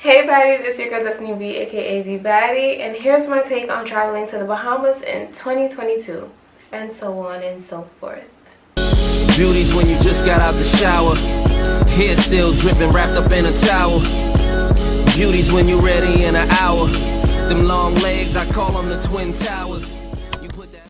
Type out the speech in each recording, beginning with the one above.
Hey baddies, it's your girl Destiny B, aka Z Baddie, and here's my take on traveling to the Bahamas in 2022, and so on and so forth. Beauties when you just got out the shower, hair still dripping, wrapped up in a towel. Beauties when you're ready in an hour. Them long legs, I call them the Twin Towers. You put that.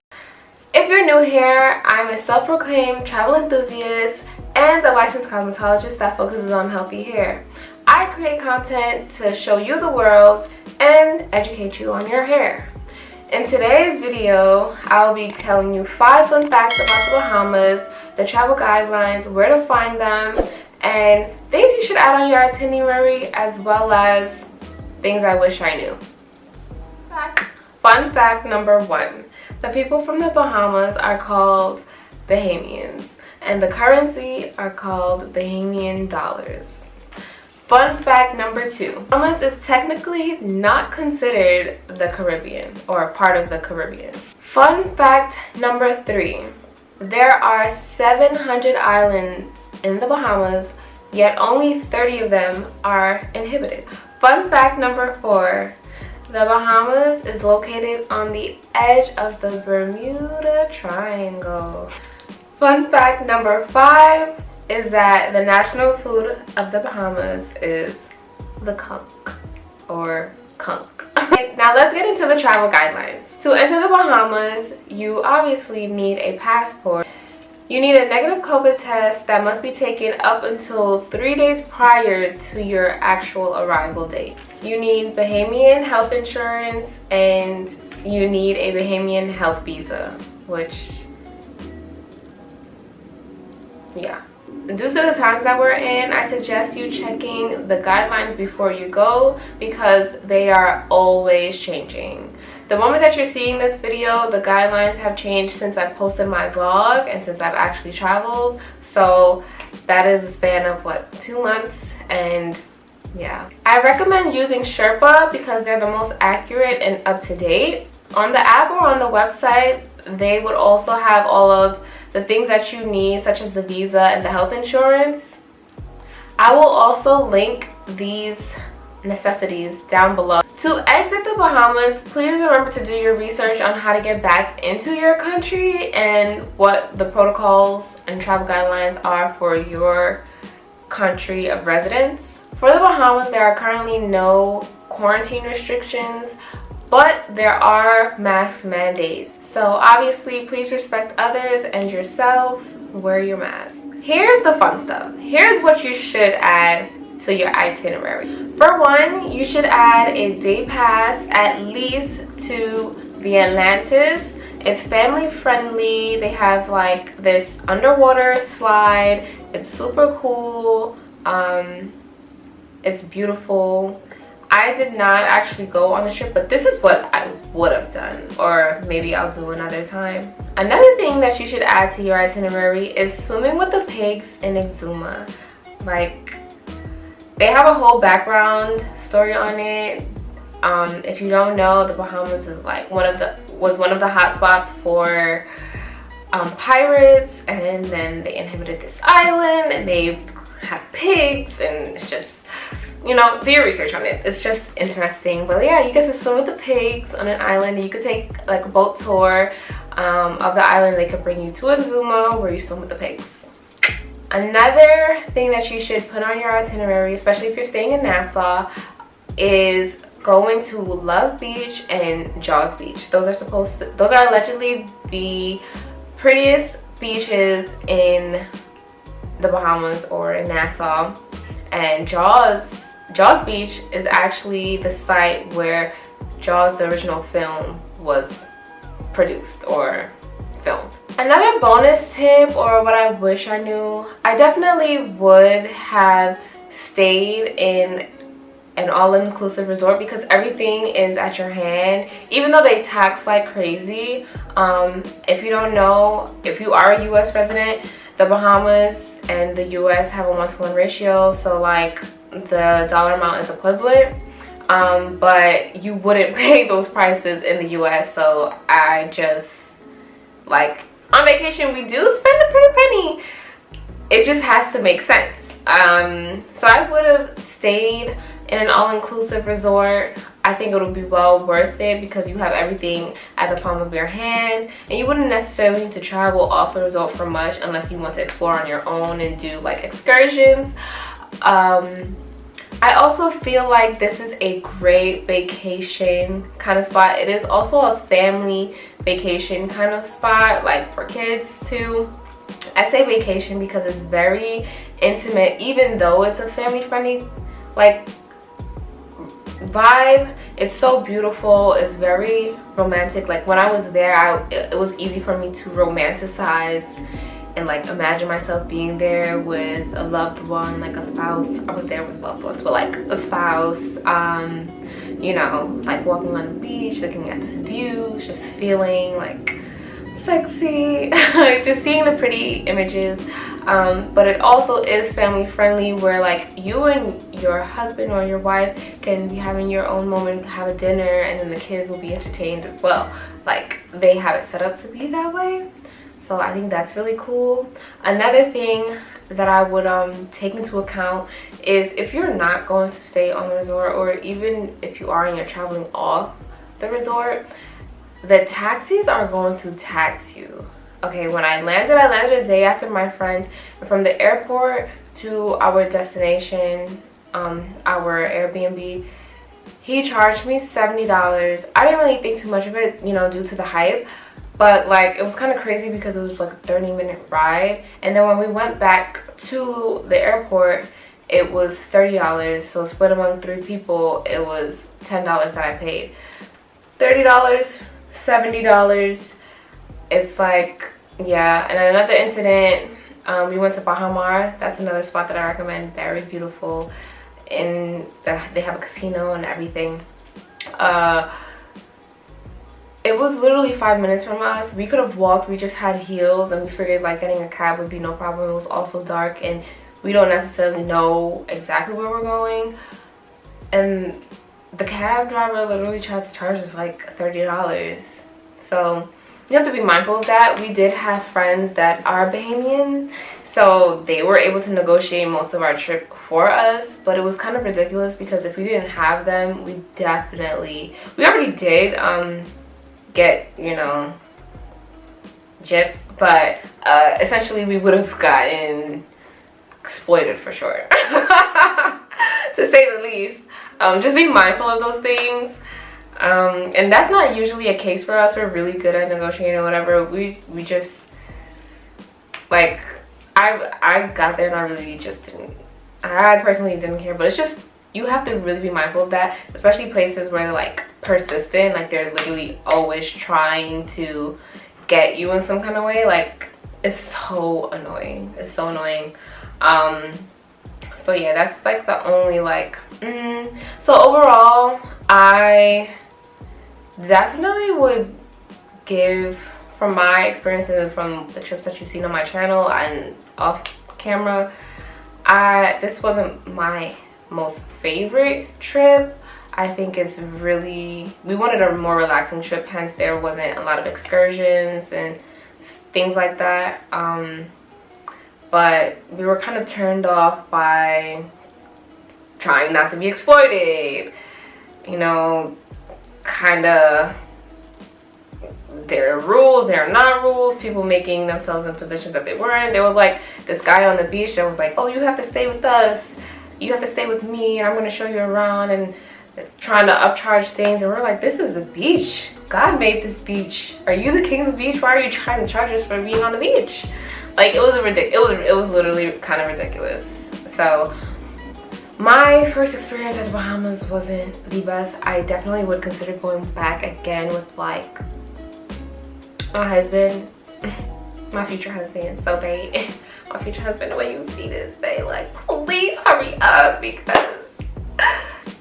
If you're new here, I'm a self-proclaimed travel enthusiast and a licensed cosmetologist that focuses on healthy hair. I create content to show you the world and educate you on your hair. In today's video, I'll be telling you 5 fun facts about the Bahamas, the travel guidelines, where to find them, and things you should add on your itinerary, as well as things I wish I knew. Fun fact number 1. The people from the Bahamas are called Bahamians, and the currency are called Bahamian dollars. Fun fact number 2. Bahamas is technically not considered the Caribbean or part of the Caribbean. Fun fact number 3. There are 700 islands in the Bahamas, yet only 30 of them are inhabited. Fun fact number 4. The Bahamas is located on the edge of the Bermuda Triangle. Fun fact number 5 is that the national food of the Bahamas is the conch or conch. Now let's get into the travel guidelines. To enter the Bahamas, you obviously need a passport. You need a negative COVID test that must be taken up until 3 days prior to your actual arrival date. You need Bahamian health insurance, and you need a Bahamian health visa, which, yeah. Due to the times that we're in, I suggest you checking the guidelines before you go because they are always changing. The moment that you're seeing this video, the guidelines have changed since I posted my vlog and since I've actually traveled. So that is a span of what, 2 months, and yeah. I recommend using Sherpa because they're the most accurate and up-to-date. On the app or on the website, they would also have all of the things that you need, such as the visa and the health insurance. I will also link these necessities down below. To exit the Bahamas, please remember to do your research on how to get back into your country and what the protocols and travel guidelines are for your country of residence. For the Bahamas, there are currently no quarantine restrictions, but there are mask mandates. So obviously, please respect others and yourself. Wear your mask. Here's the fun stuff. Here's what you should add to your itinerary. For one, you should add a day pass at least to the Atlantis. It's family friendly. They have like this underwater slide. It's super cool. It's beautiful. I did not actually go on the trip, but this is what I would have done, or maybe I'll do another time. Another thing that you should add to your itinerary is swimming with the pigs in Exuma. Like, they have a whole background story on it. If you don't know, the Bahamas is like was one of the hot spots for pirates, and then they inhabited this island and they have pigs, and it's just, you know, do your research on it. It's just interesting. But yeah, you get to swim with the pigs on an island. You could take like a boat tour of the island. They could bring you to Exuma where you swim with the pigs. Another thing that you should put on your itinerary, especially if you're staying in Nassau, is going to Love Beach and Jaws Beach. Those are allegedly the prettiest beaches in the Bahamas or in Nassau. And Jaws Beach is actually the site where Jaws, the original film, was produced or filmed. Another bonus tip, or what I wish I knew, I definitely would have stayed in an all-inclusive resort because everything is at your hand, even though they tax like crazy. If you don't know, if you are a US resident, the Bahamas and the US have a 1-to-1 ratio, so like the dollar amount is equivalent, but you wouldn't pay those prices in the US. So I just, like, on vacation we do spend a pretty penny. It just has to make sense. So I would have stayed in an all-inclusive resort. I think it would be well worth it because you have everything at the palm of your hand, and you wouldn't necessarily need to travel off the resort for much unless you want to explore on your own and do like excursions. I also feel like this is a great vacation kind of spot. It is also a family vacation kind of spot, like for kids too. I say vacation because it's very intimate, even though it's a family friendly like vibe. It's so beautiful. It's very romantic. Like when I was there, it was easy for me to romanticize and like imagine myself being there with a loved one, like a spouse. I was there with loved ones, but like a spouse, you know, like walking on the beach, looking at this view, just feeling like sexy, just seeing the pretty images. But it also is family friendly, where like you and your husband or your wife can be having your own moment, have a dinner, and then the kids will be entertained as well. Like they have it set up to be that way. So I think that's really cool. Another thing that I would take into account is if you're not going to stay on the resort, or even if you are and you're traveling off the resort, the taxis are going to tax you. Okay, when I landed a day after my friends, and from the airport to our destination, our Airbnb, he charged me $70. I didn't really think too much of it, you know, due to the hype. But like it was kind of crazy because it was like a 30-minute ride, and then when we went back to the airport, it was $30. So split among 3 people, it was $10 that I paid. $30, $70. It's like, yeah. And another incident, we went to Bahamas. That's another spot that I recommend. Very beautiful, and they have a casino and everything. It was literally 5 minutes from us. We could have walked. We just had heels, and we figured like getting a cab would be no problem. It was also dark, and we don't necessarily know exactly where we're going. And the cab driver literally tried to charge us like $30. So you have to be mindful of that. We did have friends that are Bahamian, so they were able to negotiate most of our trip for us, but it was kind of ridiculous because if we didn't have them, we already did get, you know, gypped, but essentially we would have gotten exploited for sure, to say the least. Just be mindful of those things, and that's not usually a case for us. We're really good at negotiating or whatever. We just like, I got there and I really just I personally didn't care, but it's just, you have to really be mindful of that, especially places where they're like persistent, like they're literally always trying to get you in some kind of way. Like it's so annoying. It's so annoying. So yeah, that's like the only like so overall, I definitely would give, from my experiences and from the trips that you've seen on my channel and off camera, this wasn't my most favorite trip. I think it's really, we wanted a more relaxing trip, hence there wasn't a lot of excursions and things like that. But we were kind of turned off by trying not to be exploited, you know, kind of, there are rules, there are not rules, people making themselves in positions that they weren't. There was like this guy on the beach that was like, oh, you have to stay with us, you have to stay with me, and I'm going to show you around, and trying to upcharge things. And we're like, this is the beach. God made this beach. Are you the king of the beach? Why are you trying to charge us for being on the beach? Like, it was it was literally kind of ridiculous. So my first experience at the Bahamas wasn't the best. I definitely would consider going back again with like my husband, my future husband. So babe, my future husband, when you see this, babe, like, please hurry up, because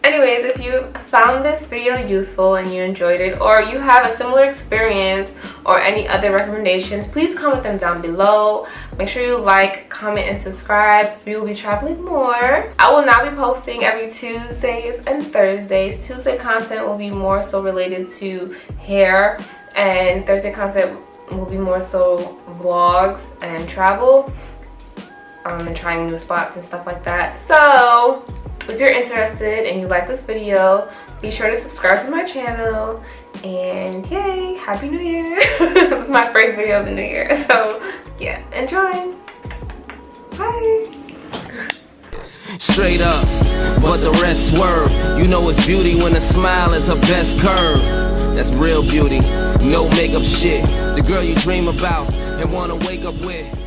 anyways, if you found this video useful and you enjoyed it, or you have a similar experience or any other recommendations, please comment them down below. Make sure you like, comment, and subscribe. We will be traveling more. I will now be posting every Tuesdays and Thursdays. Tuesday content will be more so related to hair, and Thursday content will be more so vlogs and travel. and trying new spots and stuff like that. So if you're interested and you like this video, be sure to subscribe to my channel. And yay, Happy New Year. This is my first video of the new year. So yeah, enjoy. Bye. Straight up, but the rest swerve. You know it's beauty when a smile is her best curve. That's real beauty, no makeup shit. The girl you dream about and wanna wake up with.